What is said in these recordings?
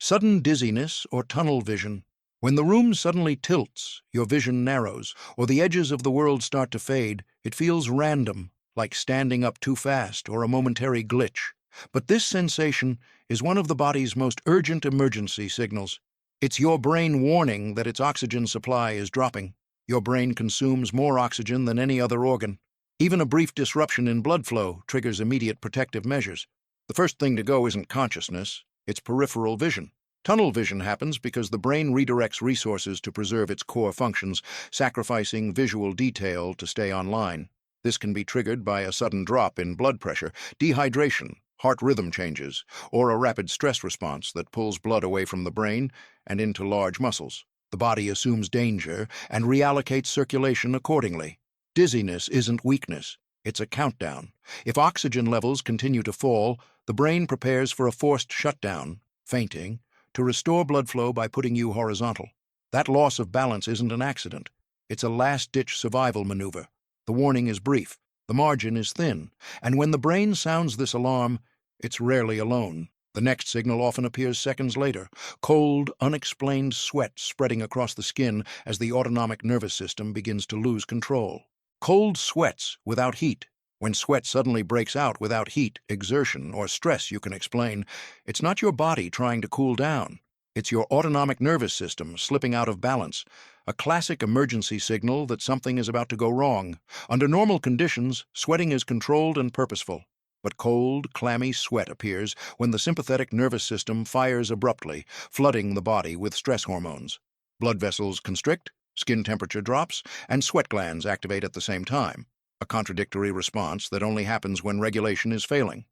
Sudden dizziness or tunnel vision. When the room suddenly tilts, your vision narrows, or the edges of the world start to fade, it feels random, like standing up too fast or a momentary glitch. But this sensation is one of the body's most urgent emergency signals. It's your brain warning that its oxygen supply is dropping. Your brain consumes more oxygen than any other organ. Even a brief disruption in blood flow triggers immediate protective measures. The first thing to go isn't consciousness, it's peripheral vision. Tunnel vision happens because the brain redirects resources to preserve its core functions, sacrificing visual detail to stay online. This can be triggered by a sudden drop in blood pressure, dehydration, heart rhythm changes, or a rapid stress response that pulls blood away from the brain and into large muscles. The body assumes danger and reallocates circulation accordingly. Dizziness isn't weakness, it's a countdown. If oxygen levels continue to fall, the brain prepares for a forced shutdown, fainting, to restore blood flow by putting you horizontal. That loss of balance isn't an accident. It's a last-ditch survival maneuver. The warning is brief, the margin is thin, and when the brain sounds this alarm, it's rarely alone. The next signal often appears seconds later, cold, unexplained sweat spreading across the skin as the autonomic nervous system begins to lose control. Cold sweats without heat. When sweat suddenly breaks out without heat, exertion, or stress you can explain, it's not your body trying to cool down. It's your autonomic nervous system slipping out of balance, a classic emergency signal that something is about to go wrong. Under normal conditions, sweating is controlled and purposeful. But cold, clammy sweat appears when the sympathetic nervous system fires abruptly, flooding the body with stress hormones. Blood vessels constrict, skin temperature drops, and sweat glands activate at the same time. A contradictory response that only happens when regulation is failing.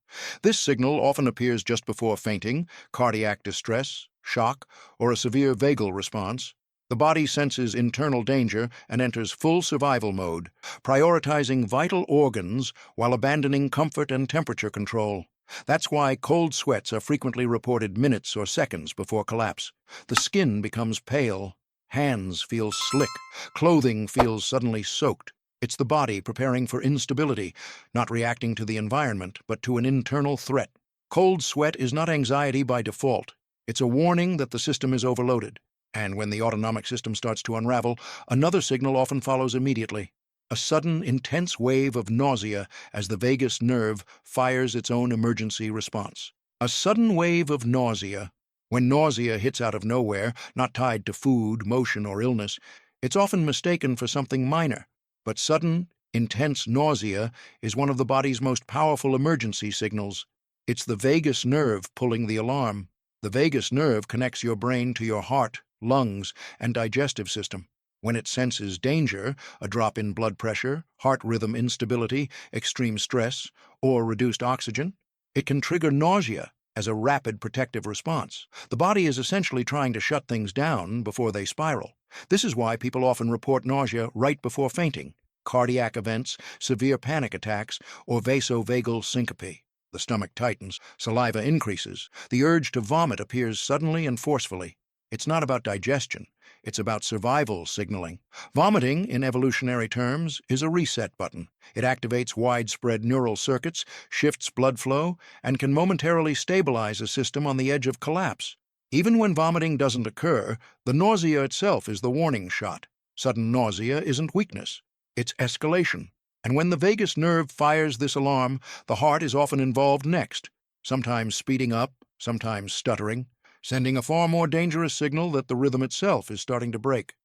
This signal often appears just before fainting, cardiac distress, shock, or a severe vagal response. The body senses internal danger and enters full survival mode, prioritizing vital organs while abandoning comfort and temperature control. That's why cold sweats are frequently reported minutes or seconds before collapse. The skin becomes pale, hands feel slick, clothing feels suddenly soaked. It's the body preparing for instability, not reacting to the environment, but to an internal threat. Cold sweat is not anxiety by default. It's a warning that the system is overloaded. And when the autonomic system starts to unravel, another signal often follows immediately. A sudden, intense wave of nausea as the vagus nerve fires its own emergency response. A sudden wave of nausea. When nausea hits out of nowhere, not tied to food, motion, or illness, it's often mistaken for something minor. But sudden, intense nausea is one of the body's most powerful emergency signals. It's the vagus nerve pulling the alarm. The vagus nerve connects your brain to your heart, lungs, and digestive system. When it senses danger, a drop in blood pressure, heart rhythm instability, extreme stress, or reduced oxygen, it can trigger nausea as a rapid protective response. The body is essentially trying to shut things down before they spiral. This is why people often report nausea right before fainting, cardiac events, severe panic attacks, or vasovagal syncope. The stomach tightens, saliva increases, the urge to vomit appears suddenly and forcefully. It's not about digestion, it's about survival signaling. Vomiting, in evolutionary terms, is a reset button. It activates widespread neural circuits, shifts blood flow, and can momentarily stabilize a system on the edge of collapse. Even when vomiting doesn't occur, the nausea itself is the warning shot. Sudden nausea isn't weakness, it's escalation. And when the vagus nerve fires this alarm, the heart is often involved next, sometimes speeding up, sometimes stuttering, sending a far more dangerous signal that the rhythm itself is starting to break.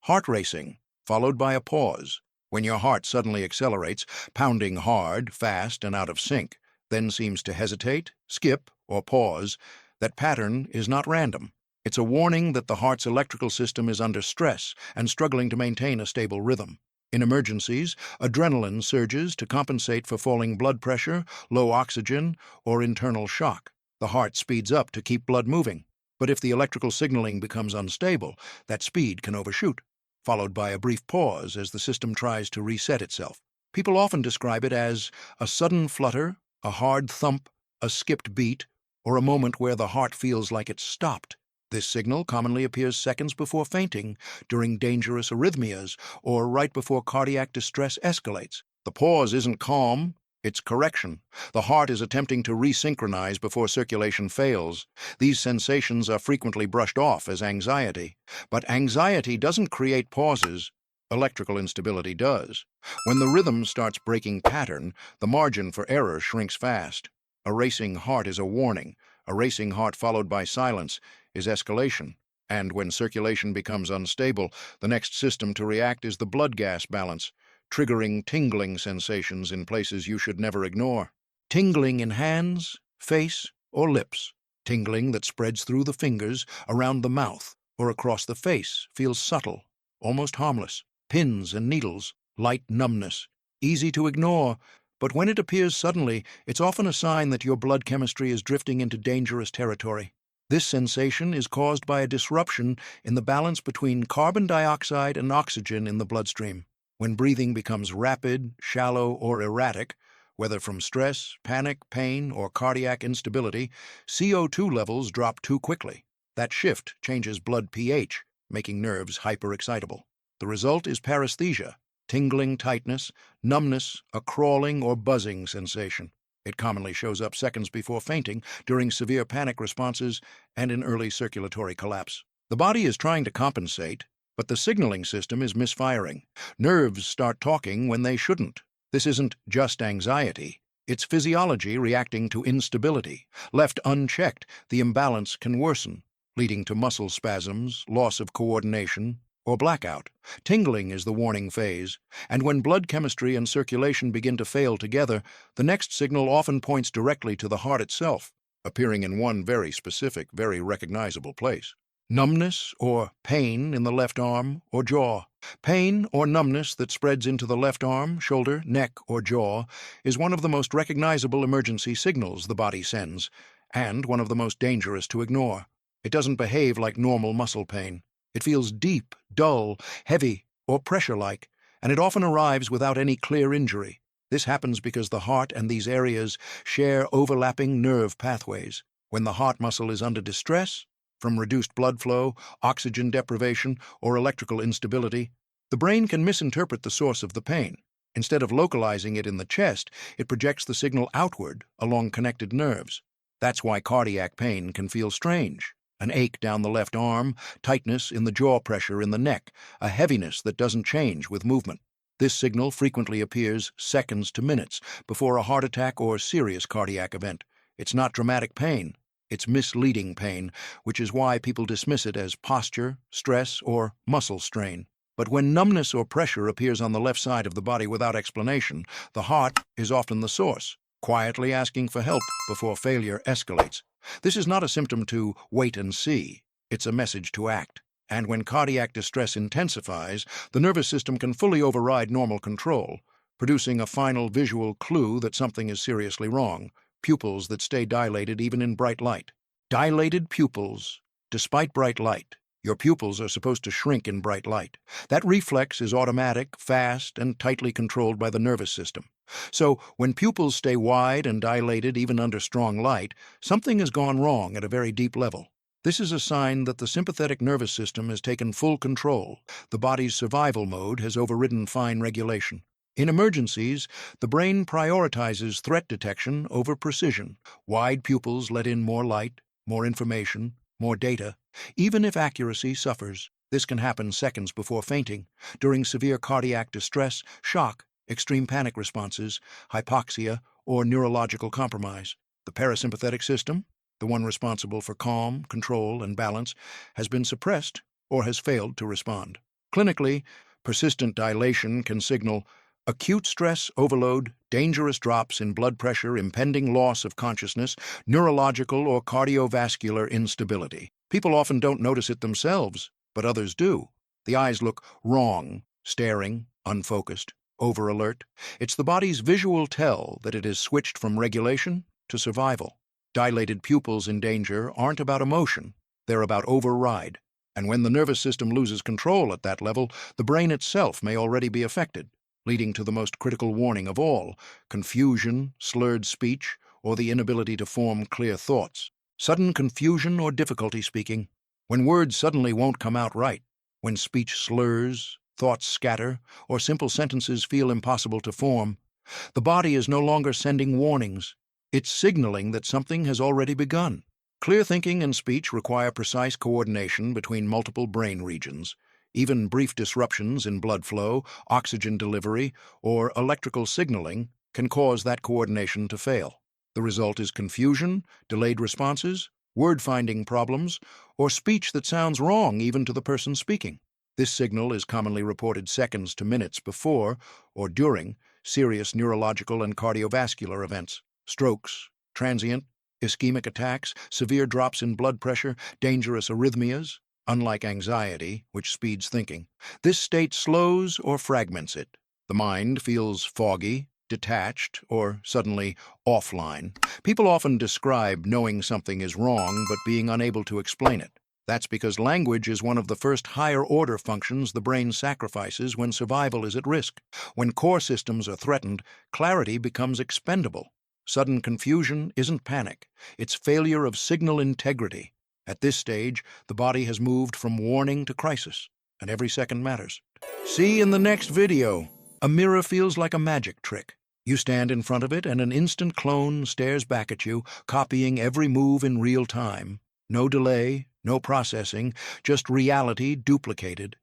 Heart racing, followed by a pause. When your heart suddenly accelerates, pounding hard, fast, and out of sync, then seems to hesitate, skip, or pause, that pattern is not random. It's a warning that the heart's electrical system is under stress and struggling to maintain a stable rhythm. In emergencies, adrenaline surges to compensate for falling blood pressure, low oxygen, or internal shock. The heart speeds up to keep blood moving. But if the electrical signaling becomes unstable, that speed can overshoot, followed by a brief pause as the system tries to reset itself. People often describe it as a sudden flutter, a hard thump, a skipped beat, or a moment where the heart feels like it's stopped. This signal commonly appears seconds before fainting, during dangerous arrhythmias, or right before cardiac distress escalates. The pause isn't calm, It's correction. The heart is attempting to resynchronize before circulation fails. These sensations are frequently brushed off as anxiety. But anxiety doesn't create pauses. Electrical instability does. When the rhythm starts breaking pattern, the margin for error shrinks fast. A racing heart is a warning. A racing heart followed by silence is escalation. And when circulation becomes unstable, the next system to react is the blood gas balance, triggering tingling sensations in places you should never ignore. Tingling in hands, face, or lips. Tingling that spreads through the fingers, around the mouth, or across the face feels subtle, almost harmless. Pins and needles, light numbness. Easy to ignore, but when it appears suddenly, it's often a sign that your blood chemistry is drifting into dangerous territory. This sensation is caused by a disruption in the balance between carbon dioxide and oxygen in the bloodstream. When breathing becomes rapid, shallow, or erratic, whether from stress, panic, pain, or cardiac instability, CO2 levels drop too quickly. That shift changes blood pH, making nerves hyperexcitable. The result is paresthesia, tingling tightness, numbness, a crawling or buzzing sensation. It commonly shows up seconds before fainting, during severe panic responses, and in early circulatory collapse. The body is trying to compensate, but the signaling system is misfiring. Nerves start talking when they shouldn't. This isn't just anxiety. It's physiology reacting to instability. Left unchecked, the imbalance can worsen, leading to muscle spasms, loss of coordination, or blackout. Tingling is the warning phase, and when blood chemistry and circulation begin to fail together, the next signal often points directly to the heart itself, appearing in one very specific, very recognizable place. Numbness or pain in the left arm or jaw. Pain or numbness that spreads into the left arm, shoulder, neck, or jaw is one of the most recognizable emergency signals the body sends, and one of the most dangerous to ignore. It doesn't behave like normal muscle pain. It feels deep, dull, heavy, or pressure-like, and it often arrives without any clear injury. This happens because the heart and these areas share overlapping nerve pathways. When the heart muscle is under distress, from reduced blood flow, oxygen deprivation, or electrical instability, the brain can misinterpret the source of the pain. Instead of localizing it in the chest, it projects the signal outward along connected nerves. That's why cardiac pain can feel strange. An ache down the left arm, tightness in the jaw, pressure in the neck, a heaviness that doesn't change with movement. This signal frequently appears seconds to minutes before a heart attack or serious cardiac event. It's not dramatic pain. It's misleading pain, which is why people dismiss it as posture, stress, or muscle strain. But when numbness or pressure appears on the left side of the body without explanation, the heart is often the source, quietly asking for help before failure escalates. This is not a symptom to wait and see. It's a message to act. And when cardiac distress intensifies, the nervous system can fully override normal control, producing a final visual clue that something is seriously wrong. Pupils that stay dilated even in bright light. Dilated pupils, despite bright light. Your pupils are supposed to shrink in bright light. That reflex is automatic, fast, and tightly controlled by the nervous system. So, when pupils stay wide and dilated even under strong light, something has gone wrong at a very deep level. This is a sign that the sympathetic nervous system has taken full control. The body's survival mode has overridden fine regulation. In emergencies, the brain prioritizes threat detection over precision. Wide pupils let in more light, more information, more data. Even if accuracy suffers, this can happen seconds before fainting, during severe cardiac distress, shock, extreme panic responses, hypoxia, or neurological compromise. The parasympathetic system, the one responsible for calm, control, and balance, has been suppressed or has failed to respond. Clinically, persistent dilation can signal acute stress overload, dangerous drops in blood pressure, impending loss of consciousness, neurological or cardiovascular instability. People often don't notice it themselves, but others do. The eyes look wrong, staring, unfocused, over-alert. It's the body's visual tell that it has switched from regulation to survival. Dilated pupils in danger aren't about emotion, they're about override. And when the nervous system loses control at that level, the brain itself may already be affected, leading to the most critical warning of all: confusion, slurred speech, or the inability to form clear thoughts. Sudden confusion or difficulty speaking, when words suddenly won't come out right, when speech slurs, thoughts scatter, or simple sentences feel impossible to form. The body is no longer sending warnings. It's signaling that something has already begun. Clear thinking and speech require precise coordination between multiple brain regions. Even brief disruptions in blood flow, oxygen delivery, or electrical signaling can cause that coordination to fail. The result is confusion, delayed responses, word-finding problems, or speech that sounds wrong even to the person speaking. This signal is commonly reported seconds to minutes before or during serious neurological and cardiovascular events, strokes, transient, ischemic attacks, severe drops in blood pressure, dangerous arrhythmias. Unlike anxiety, which speeds thinking, this state slows or fragments it. The mind feels foggy, detached, or suddenly offline. People often describe knowing something is wrong but being unable to explain it. That's because language is one of the first higher-order functions the brain sacrifices when survival is at risk. When core systems are threatened, clarity becomes expendable. Sudden confusion isn't panic, it's failure of signal integrity. At this stage, the body has moved from warning to crisis, and every second matters. See in the next video. A mirror feels like a magic trick. You stand in front of it and an instant clone stares back at you, copying every move in real time. No delay, no processing, just reality duplicated.